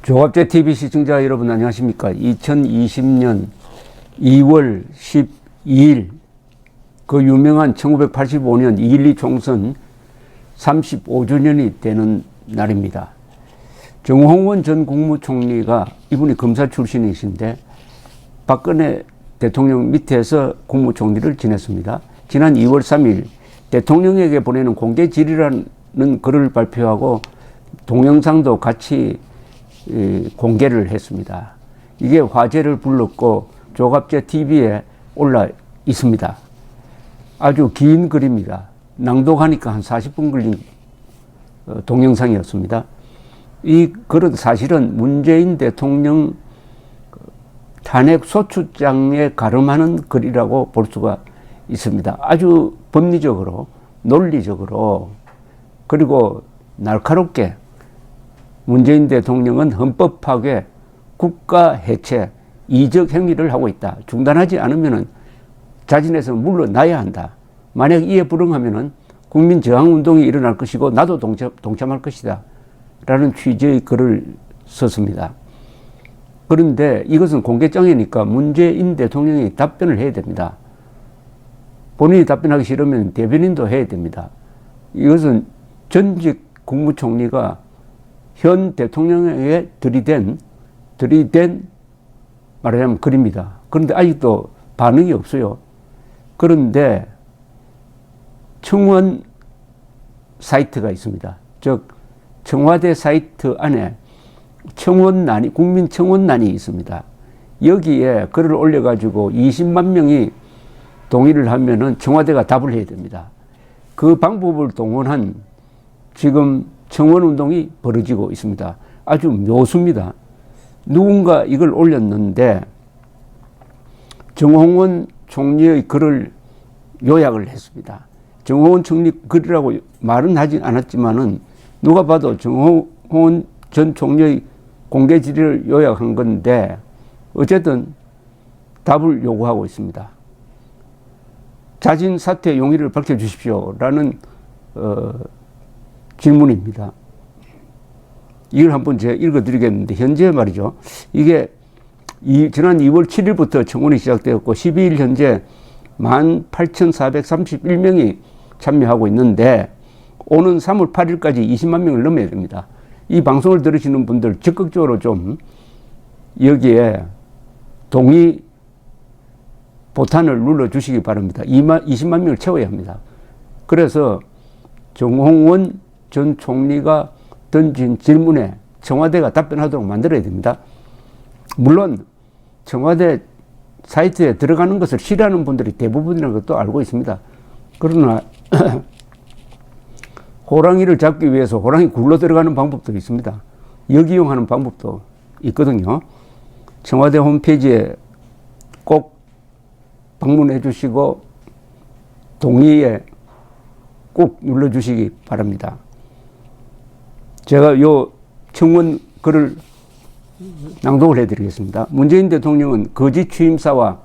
조갑제 TV 시청자 여러분 안녕하십니까? 2020년 2월 12일 그 유명한 1985년 2.12 총선 35주년이 되는 날입니다. 정홍원 전 국무총리가 이분이 검사 출신이신데 박근혜 대통령 밑에서 국무총리를 지냈습니다. 지난 2월 3일 대통령에게 보내는 공개 질의라는 글을 발표하고 동영상도 같이 공개를 했습니다. 이게 화제를 불렀고 조갑제 TV에 올라 있습니다. 아주 긴 글입니다. 낭독하니까 한 40분 걸린 동영상이었습니다. 이 글은 사실은 문재인 대통령 탄핵 소추장에 가름하는 글이라고 볼 수가 있습니다. 아주 법리적으로, 논리적으로, 그리고 날카롭게 문재인 대통령은 헌법 파괴, 국가 해체, 이적 행위를 하고 있다. 중단하지 않으면 자진해서 물러나야 한다. 만약 이에 불응하면 국민 저항운동이 일어날 것이고 나도 동참할 것이다. 라는 취지의 글을 썼습니다. 그런데 이것은 공개장이니까 문재인 대통령이 답변을 해야 됩니다. 본인이 답변하기 싫으면 대변인도 해야 됩니다. 이것은 전직 국무총리가 현 대통령에게 들이댄 말하자면 글입니다. 그런데 아직도 반응이 없어요. 그런데 청원 사이트가 있습니다. 즉 청와대 사이트 안에 청원란이, 국민 청원란이 있습니다. 여기에 글을 올려가지고 20만 명이 동의를 하면은 청와대가 답을 해야 됩니다. 그 방법을 동원한 지금 청원운동이 벌어지고 있습니다. 아주 묘수입니다. 누군가 이걸 올렸는데 정홍원 총리의 글을 요약을 했습니다. 정홍원 총리 글이라고 말은 하지 않았지만은 누가 봐도 정홍원 전 총리의 공개 질의를 요약한 건데 어쨌든 답을 요구하고 있습니다. 자진 사퇴 용의를 밝혀주십시오 라는 질문입니다. 이걸 한번 제가 읽어드리겠는데 현재 말이죠. 이게 지난 2월 7일부터 청원이 시작되었고 12일 현재 18,431명이 참여하고 있는데 오는 3월 8일까지 20만 명을 넘어야 됩니다. 이 방송을 들으시는 분들 적극적으로 좀 여기에 동의 보탄을 눌러주시기 바랍니다. 20만 명을 채워야 합니다. 그래서 정홍원 전 총리가 던진 질문에 청와대가 답변하도록 만들어야 됩니다. 물론 청와대 사이트에 들어가는 것을 싫어하는 분들이 대부분이라는 것도 알고 있습니다. 그러나 호랑이를 잡기 위해서 호랑이 굴러 들어가는 방법도 있습니다. 역이용하는 방법도 있거든요. 청와대 홈페이지에 꼭 방문해 주시고 동의에 꼭 눌러주시기 바랍니다. 제가 요 청원 글을 낭독을 해드리겠습니다. 문재인 대통령은 거짓 취임사와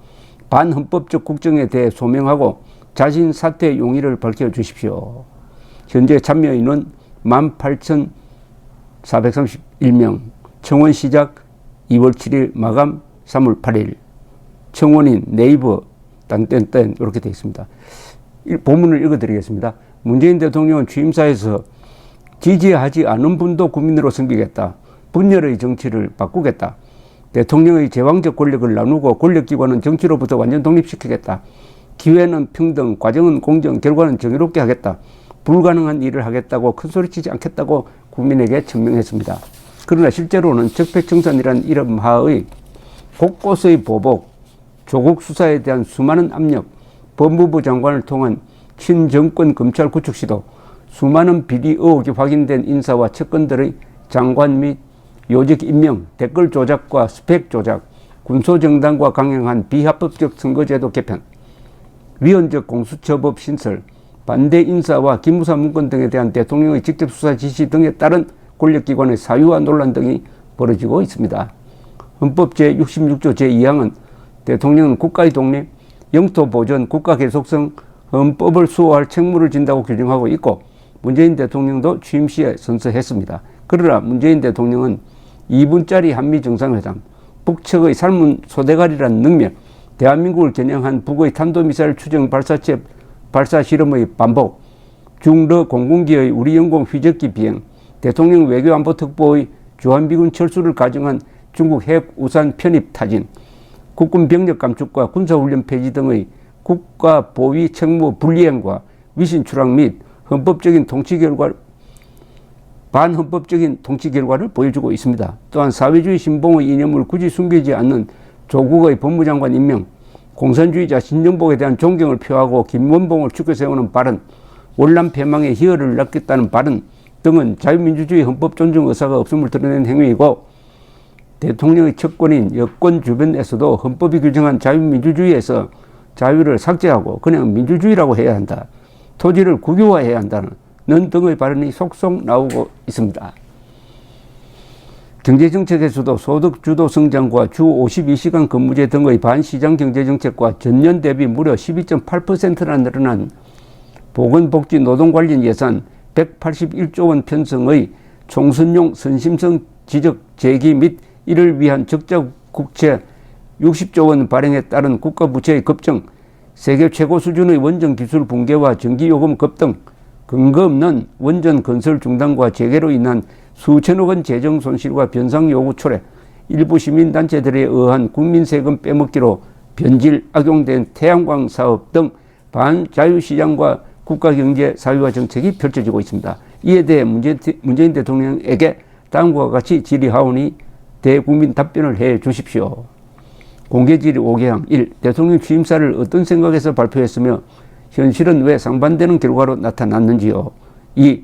반헌법적 국정에 대해 소명하고 자신 사퇴 용의를 밝혀주십시오. 현재 참여인은 18,431명, 청원 시작 2월 7일, 마감 3월 8일, 청원인 네이버 딴딴딴 이렇게 되어 있습니다. 본문을 읽어드리겠습니다. 문재인 대통령은 취임사에서 지지하지 않은 분도 국민으로 섬기겠다. 분열의 정치를 바꾸겠다. 대통령의 제왕적 권력을 나누고 권력기관은 정치로부터 완전 독립시키겠다. 기회는 평등, 과정은 공정, 결과는 정의롭게 하겠다. 불가능한 일을 하겠다고 큰소리치지 않겠다고 국민에게 천명했습니다. 그러나 실제로는 적폐청산이라는 이름 하의 곳곳의 보복, 조국 수사에 대한 수많은 압력, 법무부 장관을 통한 친정권 검찰 구축 시도, 수많은 비리 의혹이 확인된 인사와 측근들의 장관 및 요직 임명, 댓글 조작과 스펙 조작, 군소정당과 강행한 비합법적 선거제도 개편, 위헌적 공수처법 신설, 반대 인사와 기무사 문건 등에 대한 대통령의 직접 수사 지시 등에 따른 권력기관의 사유와 논란 등이 벌어지고 있습니다. 헌법 제66조 제2항은 대통령은 국가의 독립, 영토 보전, 국가 계속성, 헌법을 수호할 책무를 진다고 규정하고 있고 문재인 대통령도 취임 시에 선서했습니다. 그러나 문재인 대통령은 2분짜리 한미 정상회담, 북측의 삶은 소대가리라는 능력, 대한민국을 겨냥한 북의 탄도미사일 추정 발사체 발사 실험의 반복, 중러 공군기의 우리 영공 휘적기 비행, 대통령 외교안보특보의 주한미군 철수를 가정한 중국 핵 우산 편입 타진, 국군 병력 감축과 군사훈련 폐지 등의 국가 보위 책무 불이행과 위신 추락 및 헌법적인 통치 결과 반헌법적인 통치 결과를 보여주고 있습니다. 또한 사회주의 신봉의 이념을 굳이 숨기지 않는 조국의 법무장관 임명, 공산주의자 신정복에 대한 존경을 표하고 김원봉을 죽여 세우는 발언, 월남 패망의 희열을 낳겠다는 발언 등은 자유민주주의 헌법 존중 의사가 없음을 드러낸 행위이고, 대통령의 측권인 여권 주변에서도 헌법이 규정한 자유민주주의에서 자유를 삭제하고 그냥 민주주의라고 해야 한다, 토지를 국유화해야 한다는 등의 발언이 속속 나오고 있습니다. 경제정책에서도 소득주도 성장과 주 52시간 근무제 등의 반시장 경제정책과 전년 대비 무려 12.8%나 늘어난 보건복지 노동 관련 예산 181조 원 편성의 총선용 선심성 지적 제기 및 이를 위한 적자 국채 60조 원 발행에 따른 국가부채의 급증, 세계 최고 수준의 원전 기술 붕괴와 전기요금 급등, 근거 없는 원전 건설 중단과 재개로 인한 수천억 원 재정 손실과 변상 요구 초래, 일부 시민단체들에 의한 국민세금 빼먹기로 변질 악용된 태양광 사업 등 반자유시장과 국가경제 사회화 정책이 펼쳐지고 있습니다. 이에 대해 문재인 대통령에게 다음과 같이 질의하오니 대국민 답변을 해 주십시오. 공개질의 5개항 1. 대통령 취임사를 어떤 생각에서 발표했으며 현실은 왜 상반되는 결과로 나타났는지요. 2.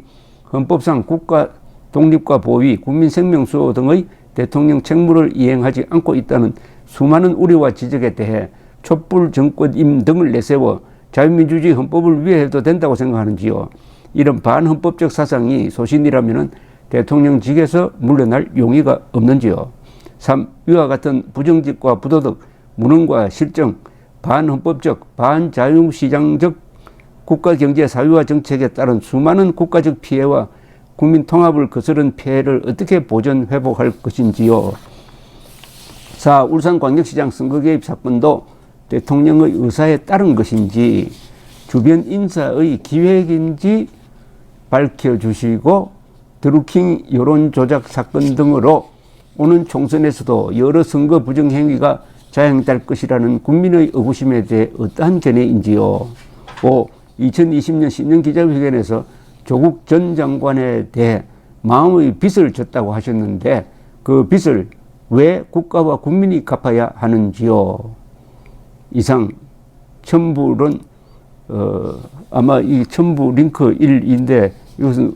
헌법상 국가 독립과 보위, 국민 생명 수호 등의 대통령 책무를 이행하지 않고 있다는 수많은 우려와 지적에 대해 촛불 정권임 등을 내세워 자유민주주의 헌법을 위해해도 된다고 생각하는지요. 이런 반헌법적 사상이 소신이라면 대통령직에서 물러날 용의가 없는지요. 3. 위와 같은 부정직과 부도덕, 무능과 실정, 반헌법적, 반자유시장적 국가경제 사회화 정책에 따른 수많은 국가적 피해와 국민 통합을 거스른 피해를 어떻게 보전 회복할 것인지요. 4. 울산광역시장 선거 개입 사건도 대통령의 의사에 따른 것인지 주변 인사의 기획인지 밝혀주시고, 드루킹 여론조작 사건 등으로 오는 총선에서도 여러 선거 부정 행위가 자행될 것이라는 국민의 의구심에 대해 어떠한 견해인지요. 5. 2020년 신년 기자회견에서 조국 전 장관에 대해 마음의 빚을 졌다고 하셨는데 그 빚을 왜 국가와 국민이 갚아야 하는지요. 이상 첨부론 아마 이 첨부 링크 1인데 이것은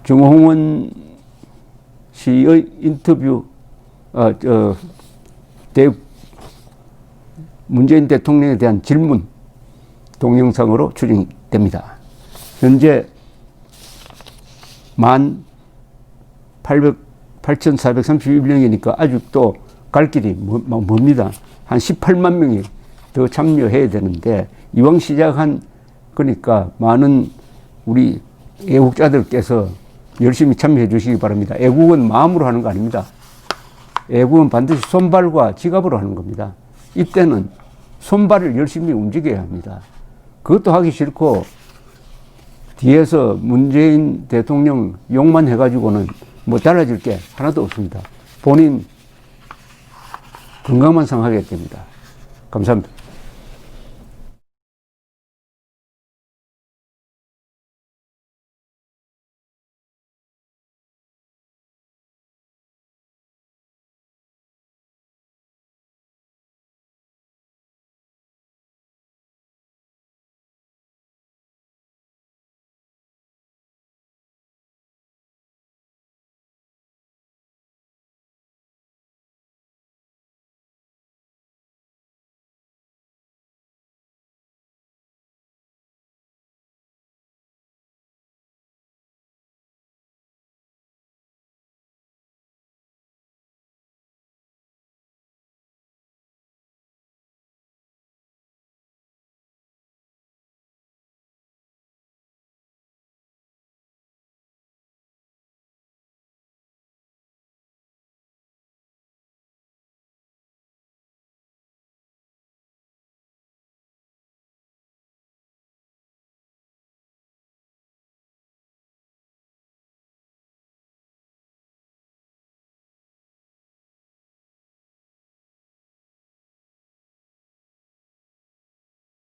정홍원 씨의 인터뷰 문재인 대통령에 대한 질문 동영상으로 추정됩니다. 현재 8,431명이니까 아직도 갈 길이 멉니다. 한 18만 명이 더 참여해야 되는데 이왕 시작한 거니까 많은 우리 애국자들께서 열심히 참여해 주시기 바랍니다. 애국은 마음으로 하는 거 아닙니다. 애국은 반드시 손발과 지갑으로 하는 겁니다. 이때는 손발을 열심히 움직여야 합니다. 그것도 하기 싫고 뒤에서 문재인 대통령 욕만 해가지고는 뭐 달라질 게 하나도 없습니다. 본인 건강만 상하게 됩니다. 감사합니다.